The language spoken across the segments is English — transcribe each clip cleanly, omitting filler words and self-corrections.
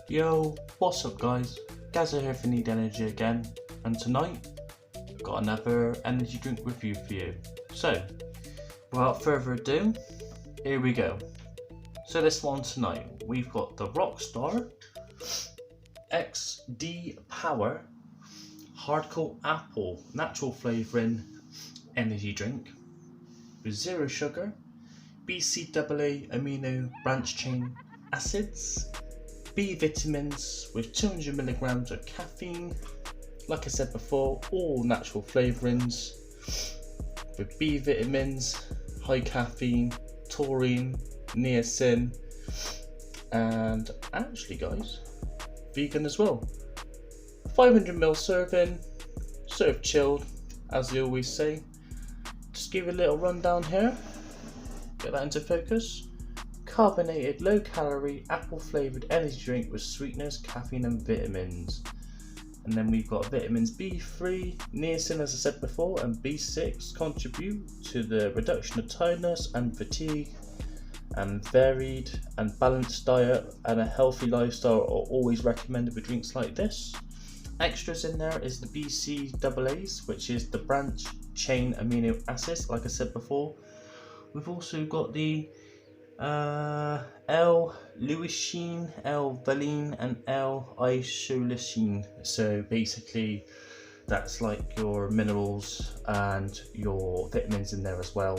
Yo, what's up guys? Gazza here for Need Energy again, and tonight I've got another energy drink review for you. So, without further ado, here we go. So this one tonight, we've got the Rockstar XD Power Hardcore Apple Natural Flavouring Energy Drink with zero sugar, BCAA amino branch chain acids, B vitamins with 200 milligrams of caffeine. Like I said before, all natural flavourings with B vitamins, high caffeine, taurine, niacin, and actually guys, vegan as well. 500ml serving, served chilled, as they always say. Just give you a little rundown here, get that into focus. Carbonated, low calorie, apple flavoured energy drink with sweeteners, caffeine and vitamins. And then we've got vitamins B3, niacin as I said before, and B6 contribute to the reduction of tiredness and fatigue. And varied and balanced diet and a healthy lifestyle are always recommended with drinks like this. Extras in there is the BCAAs, which is the branch chain amino acids, like I said before. We've also got the L-leucine, L-valine and L-isoleucine. So basically that's like your minerals and your vitamins in there as well.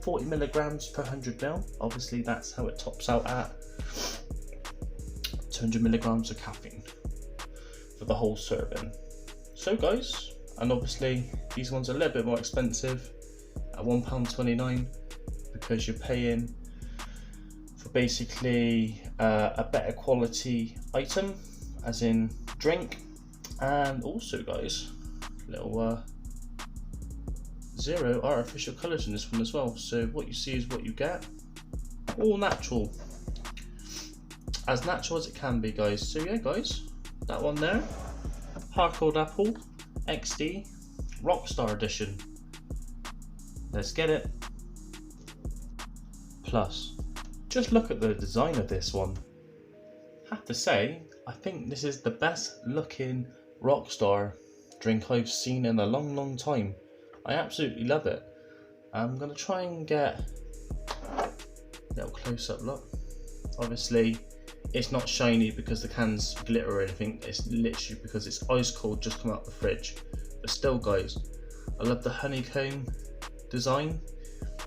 40 milligrams per 100 ml. Obviously that's how it tops out at. 200 milligrams of caffeine for the whole serving. So guys, and obviously these ones are a little bit more expensive at £1.29 because you're paying for basically a better quality item, as in drink, and also guys, little zero artificial colours in this one as well. So what you see is what you get, all natural, as natural as it can be guys. So yeah guys, that one there, Hardcore Apple XD Rockstar Edition. Let's get it. Plus, just look at the design of this one. Have to say, I think this is the best looking Rockstar drink I've seen in a long time. I absolutely love it. I'm going to try and get a little close up look. Obviously it's not shiny because the cans glitter or anything, it's literally because it's ice cold, just come out the fridge. But still guys, I love the honeycomb design.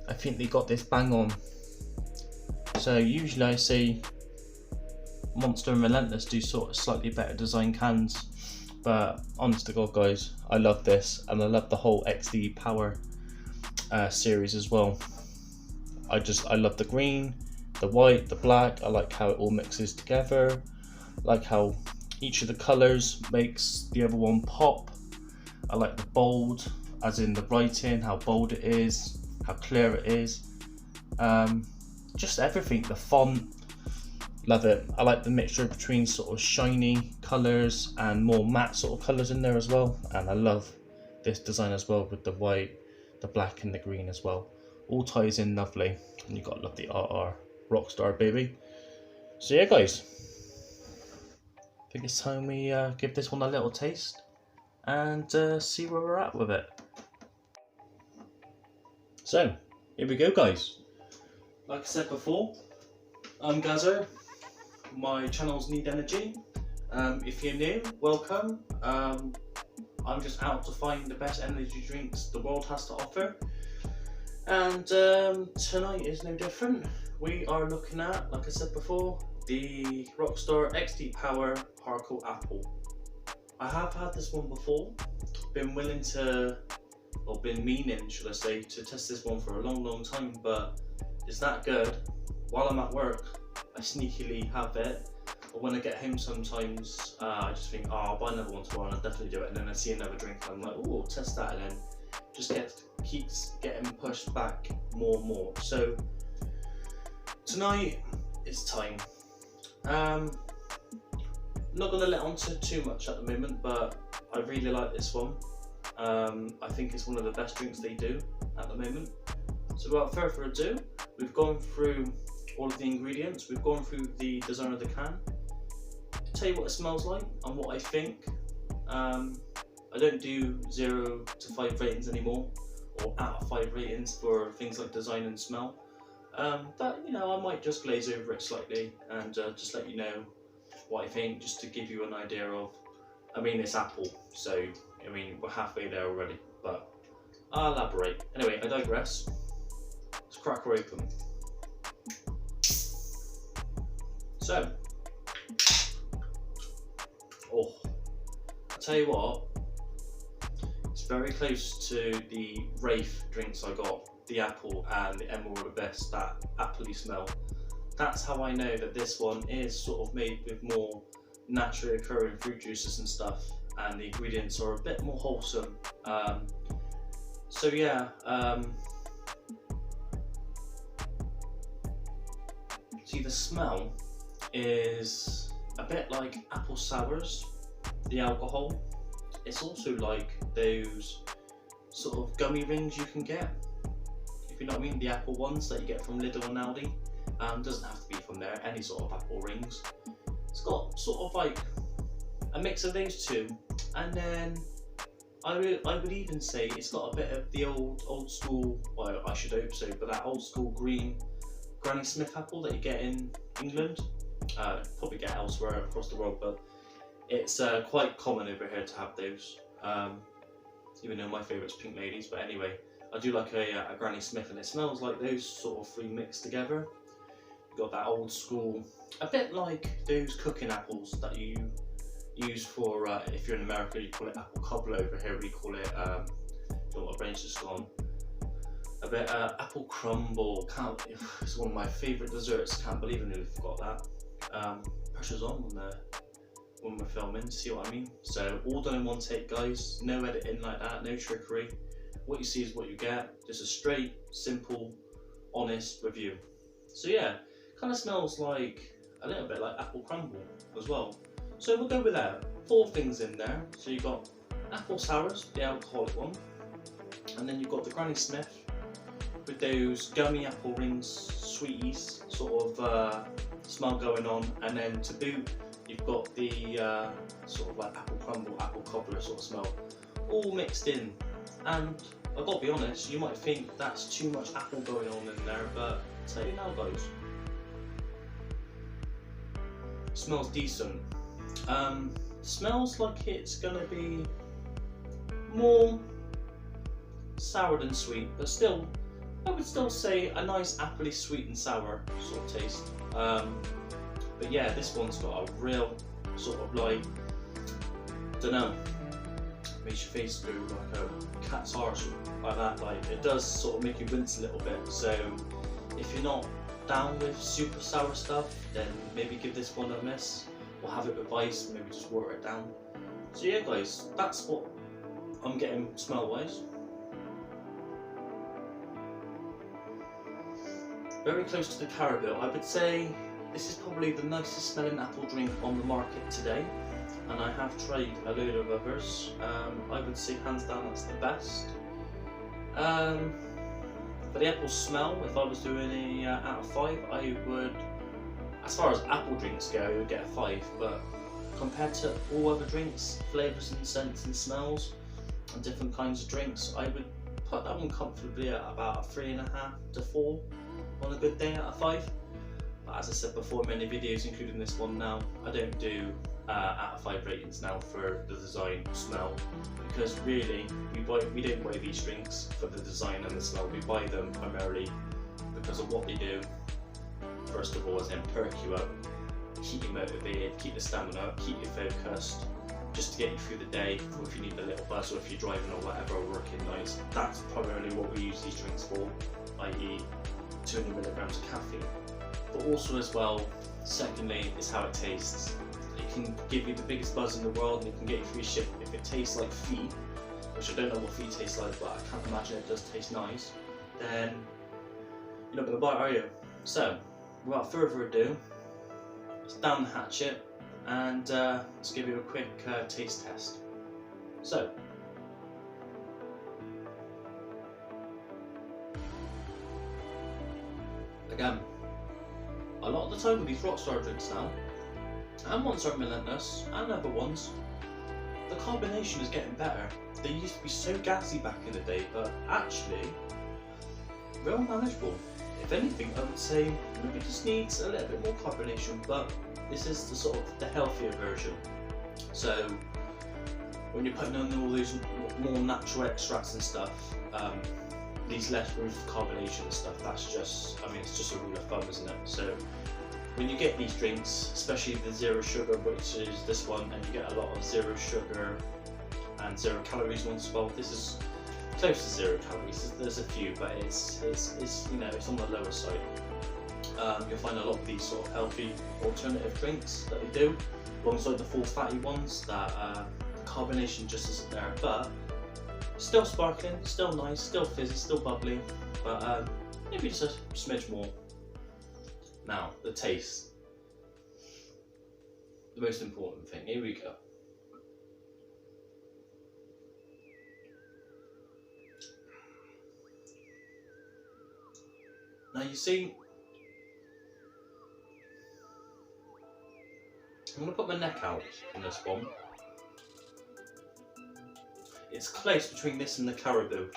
I think they got this bang on. So usually I see Monster and Relentless do sort of slightly better design cans, but honest to God guys, I love this, and I love the whole XD Power series as well. I love the green, the white, the black. I like how it all mixes together. I like how each of the colours makes the other one pop. I like the bold, as in the writing, how bold it is, how clear it is. Just everything, the font, love it. I like the mixture between sort of shiny colours and more matte sort of colours in there as well. And I love this design as well, with the white, the black and the green as well. All ties in lovely, and you gotta love the RR Rockstar baby. So yeah guys, I think it's time we give this one a little taste and see where we're at with it. So here we go guys. Like I said before, I'm Gazza, my channel's Need Energy. If you're new, welcome. I'm just out to find the best energy drinks the world has to offer, and tonight is no different. We are looking at, like I said before, the Rockstar XD Power Hardcore Apple. I have had this one before, been willing to, or been meaning should I say, to test this one for a long time, but it's that good. While I'm at work, I sneakily have it, or when I get home sometimes, I just think, oh, I'll buy another one tomorrow and I'll definitely do it, and then I see another drink and I'm like, oh, test that, and then just keeps getting pushed back more and more. So tonight it's time. Not gonna let on to too much at the moment, but I really like this one. I think it's one of the best drinks they do at the moment. So without further ado, we've gone through all of the ingredients, we've gone through the design of the can, to tell you what it smells like and what I think. I don't do 0 to 5 ratings anymore, or out of 5 ratings for things like design and smell. But you know, I might just glaze over it slightly and just let you know what I think, just to give you an idea of. I mean, it's Apple, so I mean we're halfway there already. But I'll elaborate. Anyway, I digress. Let's crack her open. So, oh, I'll tell you what, it's very close to the Wraith drinks I got, the apple and the Emerald Abyss, that appley smell. That's how I know that this one is sort of made with more naturally occurring fruit juices and stuff, and the ingredients are a bit more wholesome. So yeah, see, the smell is a bit like apple sours, the alcohol. It's also like those sort of gummy rings you can get, if you know what I mean, the apple ones that you get from Lidl and Aldi. Doesn't have to be from there, any sort of apple rings. It's got sort of like a mix of those two, and then I would even say it's got a bit of the old school, well I should hope so, but that old school green Granny Smith apple that you get in England. Probably get elsewhere across the world, but it's quite common over here to have those. Even though my favourite's Pink Ladies, but anyway, I do like a Granny Smith, and it smells like those sort of three mixed together. You've got that old school, a bit like those cooking apples that you use for, if you're in America, you call it apple cobbler. Over here we call it, don't know what brain's just gone. A bit apple crumble. It's one of my favourite desserts. Can't believe I nearly forgot that. Pressure's on when we're filming. See what I mean? So all done in one take, guys. No editing like that. No trickery. What you see is what you get. Just a straight, simple, honest review. So yeah, kind of smells like a little bit like apple crumble as well. So we'll go with that. 4 things in there. So you've got apple sours, the alcoholic one, and then you've got the Granny Smith with those gummy apple rings, sweeties sort of smell going on, and then to boot you've got the sort of like apple crumble, apple cobbler sort of smell, all mixed in. And I've got to be honest, you might think that's too much apple going on in there, but I'll tell you now, guys, it smells decent. Smells like it's gonna be more sour than sweet, but still, I would still say a nice appley sweet and sour sort of taste. But yeah, this one's got a real sort of like, dunno, makes your face go like a cat's arse, like that. Like, it does sort of make you wince a little bit. So if you're not down with super sour stuff, then maybe give this one a miss, or have it with ice, maybe just water it down. So yeah, guys, that's what I'm getting smell wise. Very close to the Carabao. I would say this is probably the nicest smelling apple drink on the market today, and I have tried a load of others. I would say hands down that's the best. For the apple smell, if I was doing a out of 5, I would, as far as apple drinks go, I would get a 5, but compared to all other drinks, flavours and scents and smells and different kinds of drinks, I would put that one comfortably at about a 3.5 to 4 on a good day out of 5. But as I said before in many videos, including this one now, I don't do out of 5 ratings now for the design, smell, because really we don't buy these drinks for the design and the smell. We buy them primarily because of what they do. First of all, as in perk you up, keep you motivated, keep the stamina up, keep you focused, just to get you through the day, or if you need a little buzz, or if you're driving or whatever, or working nights. That's primarily what we use these drinks for, i.e. 200 milligrams of caffeine. But also as well, secondly, is how it tastes. It can give you the biggest buzz in the world, and it can get you through your shift. If it tastes like feet, which I don't know what feet tastes like, but I can't imagine it does taste nice, then you're not going to buy it, are you? So, without further ado, let's down the hatchet and let's give you a quick taste test. So, again, a lot of the time with these Rockstar drinks now, and ones are relentless, and other ones. The carbonation is getting better. They used to be so gassy back in the day, but actually, real manageable. If anything, I would say maybe just needs a little bit more carbonation, but this is the sort of the healthier version. So when you're putting on all those more natural extracts and stuff, these less room for carbonation and stuff, that's just, I mean, it's just a rule of thumb, isn't it? So when you get these drinks, especially the zero sugar, which is this one, and you get a lot of zero sugar and 0 calories ones as well. This is close to 0 calories. There's a few, but it's you know, it's on the lower side. You'll find a lot of these sort of healthy alternative drinks that we do, alongside the full fatty ones that the carbonation just isn't there, but still sparkling, still nice, still fizzy, still bubbly, but maybe just a smidge more. Now, the taste. The most important thing. Here we go. Now you see, I'm going to put my neck out on this one. It's close between this and the Caribou.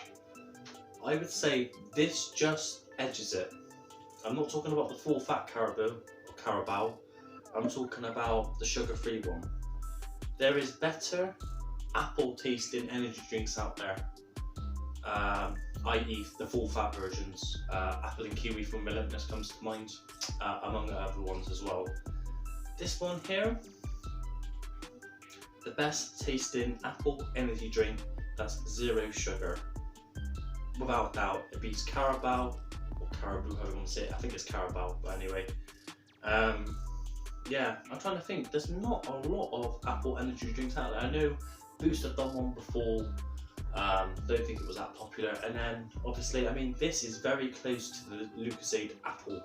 I would say this just edges it. I'm not talking about the full fat Caribou or Carabao. I'm talking about the sugar-free one. There is better apple tasting energy drinks out there, i.e. the full fat versions. Apple and kiwi from Relentless comes to mind, among other ones as well. This one here, the best tasting apple energy drink that's 0 sugar. Without doubt, it beats Carabao, or Caribou, however you want to say it. I think it's Carabao, but anyway. Yeah, I'm trying to think. There's not a lot of apple energy drinks out there. I know Boost have done one before. Don't think it was that popular. And then, obviously, I mean, this is very close to the Lucozade apple.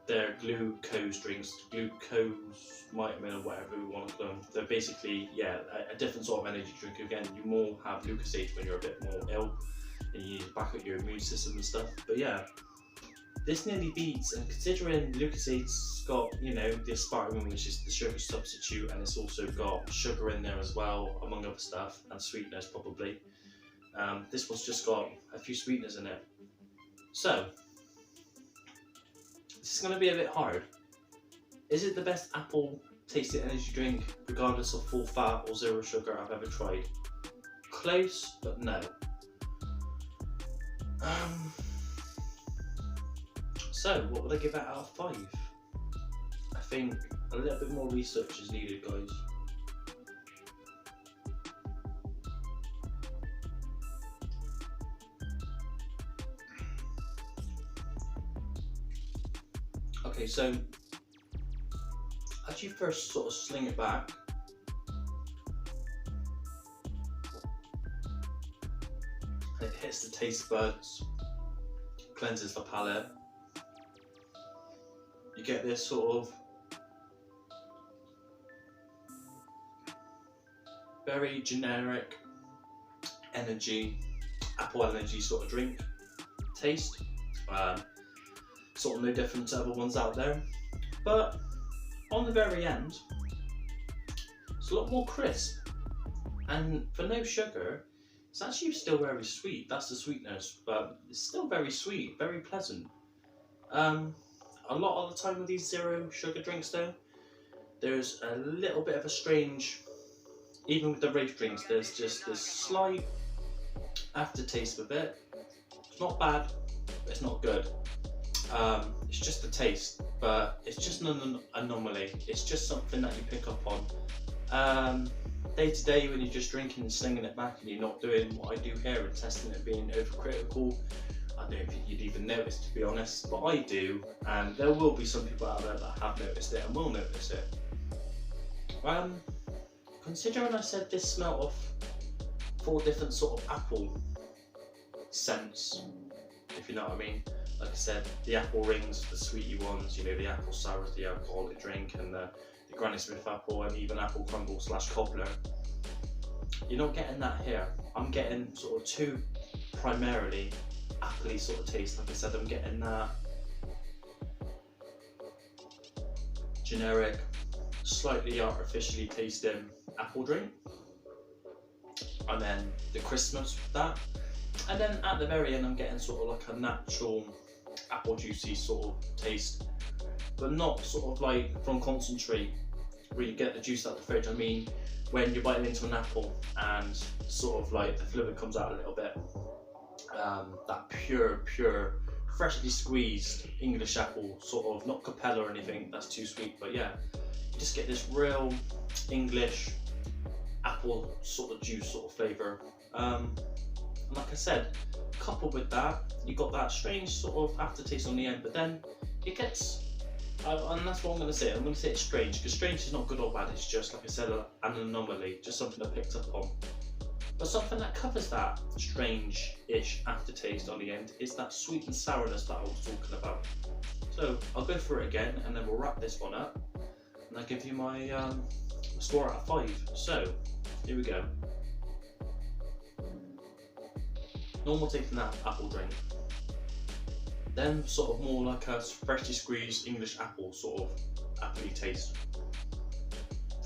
They're glucose drinks, glucose vitamin or whatever we want to call them. They're basically, yeah, a different sort of energy drink. Again, you more have Lucozade when you're a bit more ill and you need to back up your immune system and stuff. But yeah, this nearly beats, and considering Lucozade's got, you know, the aspartame, which is the sugar substitute, and it's also got sugar in there as well, among other stuff, and sweeteners probably. This one's just got a few sweeteners in it. So, this is going to be a bit hard. Is it the best apple tasting energy drink, regardless of full fat or 0 sugar, I've ever tried? Close, but no. So, what would I give it out of 5? I think a little bit more research is needed, guys. Okay, so as you first sort of sling it back, it hits the taste buds, cleanses the palate. You get this sort of very generic energy, apple energy sort of drink taste. Sort of no different to other ones out there, but on the very end, it's a lot more crisp, and for no sugar, it's actually still very sweet. That's the sweetness, but it's still very sweet, very pleasant. A lot of the time with these 0 sugar drinks though, there's a little bit of a strange, even with the race drinks, there's just this slight aftertaste with it. It's not bad, but it's not good. It's just the taste, but it's just an anomaly. It's just something that you pick up on. Day to day, when you're just drinking and slinging it back and you're not doing what I do here and testing it, being overcritical, I don't think you'd even notice, to be honest, but I do, and there will be some people out there that have noticed it and will notice it. Considering I said this smelled of 4 different sort of apple scents, if you know what I mean. Like I said, the apple rings, the sweetie ones, you know, the apple sour, the alcoholic drink, and the Granny Smith apple, and even apple crumble / cobbler. You're not getting that here. I'm getting sort of 2 primarily appley sort of taste. Like I said, I'm getting that generic slightly artificially tasting apple drink, and then the Christmas with that, and then at the very end I'm getting sort of like a natural apple juicy sort of taste, but not sort of like from concentrate where you get the juice out the fridge. I mean when you're biting into an apple and sort of like the fluid comes out a little bit, that pure freshly squeezed English apple, sort of, not Capella or anything, that's too sweet, but yeah, you just get this real English apple sort of juice sort of flavour. And like I said, coupled with that, you got that strange sort of aftertaste on the end, but then it gets, and that's what I'm going to say, it's strange, because strange is not good or bad, it's just, like I said, an anomaly, just something I picked up on. But something that covers that strange-ish aftertaste on the end is that sweet and sourness that I was talking about. So I'll go through it again and then we'll wrap this one up and I'll give you my score out of 5. So here we go. Normal tasting that apple drink. Then sort of more like a freshly squeezed English apple sort of appley taste.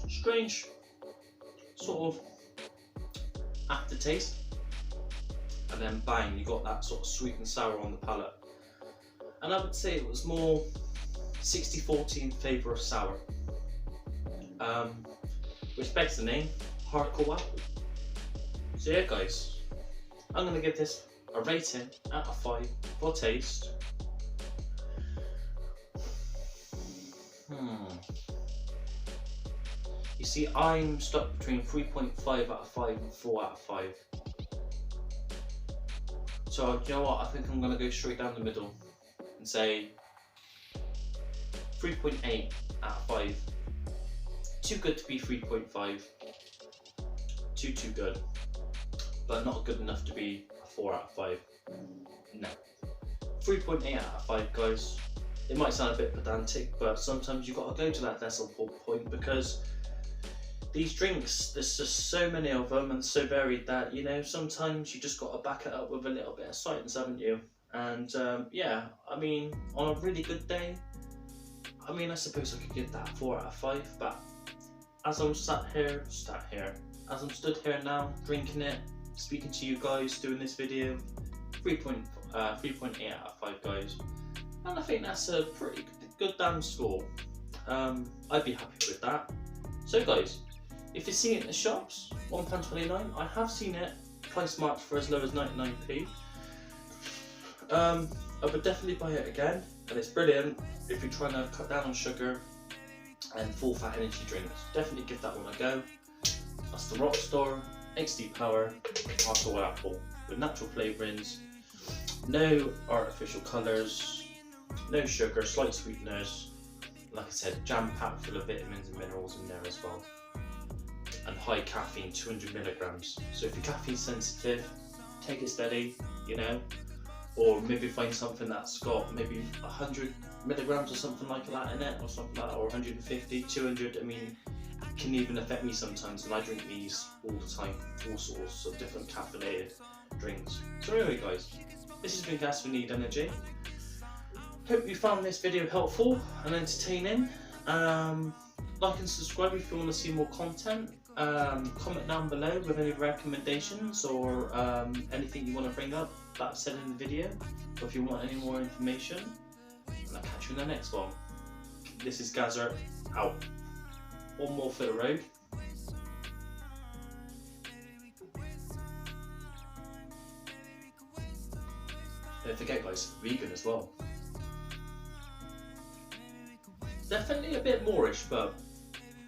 Strange sort of aftertaste, and then bang, you got that sort of sweet and sour on the palate. And I would say it was more 60-40 in favour of sour, which begs the name, hardcore apple. So yeah guys, I'm going to give this a rating out of 5 for taste. You see, I'm stuck between 3.5 out of 5 and 4 out of 5. So, you know what, I think I'm going to go straight down the middle and say 3.8 out of 5. Too good to be 3.5. Too good. But not good enough to be a 4 out of 5. No. 3.8 out of 5, guys. It might sound a bit pedantic, but sometimes you've got to go to that decimal point, because these drinks, there's just so many of them and so varied that, you know, sometimes you just got to back it up with a little bit of science, haven't you? And yeah, I mean, on a really good day, I mean, I suppose I could give that 4 out of 5, but as I'm as I'm stood here now, drinking it, speaking to you guys, doing this video, 3.8 out of 5, guys. And I think that's a pretty good damn score. I'd be happy with that. So guys, if you see it in the shops, £1.29, I have seen it price marked for as low as 99p. I would definitely buy it again, and it's brilliant if you're trying to cut down on sugar and full fat energy drinks. Definitely give that one a go. That's the Rockstar XD Power Hardcore Apple with natural flavourings, no artificial colours, no sugar, slight sweeteners. Like I said, jam packed full of vitamins and minerals in there as well. And high caffeine, 200 milligrams. So if you're caffeine sensitive, take it steady, you know, or maybe find something that's got maybe 100 milligrams or something like that in it, or something like that, or 150, 200. I mean, it can even affect me sometimes, and I drink these all the time, all sorts of different caffeinated drinks. So anyway guys, this has been Gas We Need Energy. Hope you found this video helpful and entertaining. Like and subscribe if you want to see more content. Comment down below with any recommendations or anything you want to bring up that I've said in the video, or if you want any more information. And I'll catch you in the next one. This is Gazzer, out. One more for the road. Don't forget guys, vegan as well. Definitely a bit moreish, but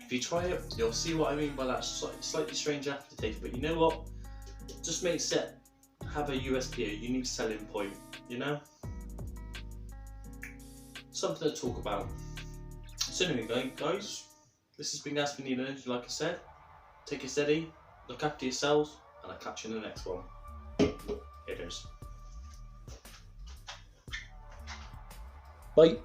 if you try it, you'll see what I mean by that slightly strange aftertaste. But you know what? It just makes it have a USP, a unique selling point, you know? Something to talk about. So anyway guys, this has been Gas We Need Energy, like I said. Take it steady, look after yourselves, and I'll catch you in the next one. Haters. Bye.